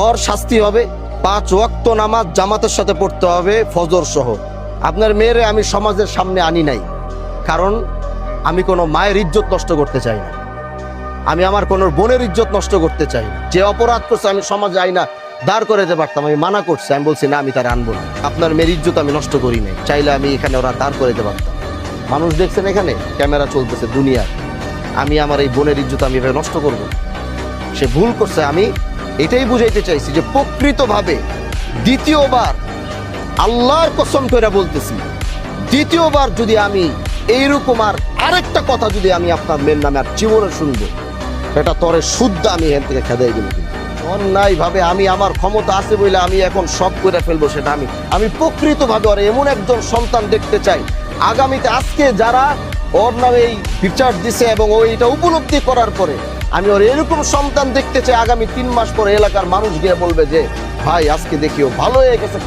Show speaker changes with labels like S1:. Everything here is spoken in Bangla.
S1: ওর শাস্তি হবে 5 ওয়াক্ত নামাজ জামাতের সাথে পড়তে হবে ফজর সহ। আপনার মেয়েরে আমি সমাজের সামনে আনি নাই, কারণ আমি কোনো মায়ের ইজ্জত নষ্ট করতে চাই না, আমি আমার কোনো বোনের ইজ্জত নষ্ট করতে চাই না। যে অপরাধ করছে আমি সমাজে আইনা দাঁড় করে দিতে পারতাম, আমি মানা করছি, আমি বলছি না আমি তার আনবো না। আপনার মেয়ের ইজ্জত আমি নষ্ট করি নাই, চাইলে আমি এখানে ওরা দাঁড় করে দিতে পারতাম। মানুষ দেখছেন এখানে ক্যামেরা চলতেছে দুনিয়ার, আমি আমার এই বোনের ইজ্জত আমি এভাবে নষ্ট করব? সে ভুল করছে। আমি এটাই বুঝাইতে চাইছি যে প্রকৃতভাবে দ্বিতীয়বার আল্লাহর কসম করে বলতেছি, দ্বিতীয়বার যদি আমি এইরকম আরেকটা কথা যদি আমি আপনার মেয়ের নামে আর জীবনে শুনবো, এটা তরে শুদ্ধ আমি এখান থেকে খেদাই দেবো। কিন্তু অন্যায় ভাবে আমি আমার ক্ষমতা আছে বলে আমি এখন সব করে ফেলবো, সেটা আমি প্রকৃতভাবে ওর এমন একজন সন্তান দেখতে চাই আগামীতে। আজকে যারা ওর নামে এই বিচার দিছে এবং ও এটা উপলব্ধি করার পরে আমি ওর এরকম সন্তান দেখতে চাই আগামী 3 মাস পরে এলাকার মানুষ গিয়ে বলবে যে ভাই আজকে দেখিও ভালো হয়ে গেছে।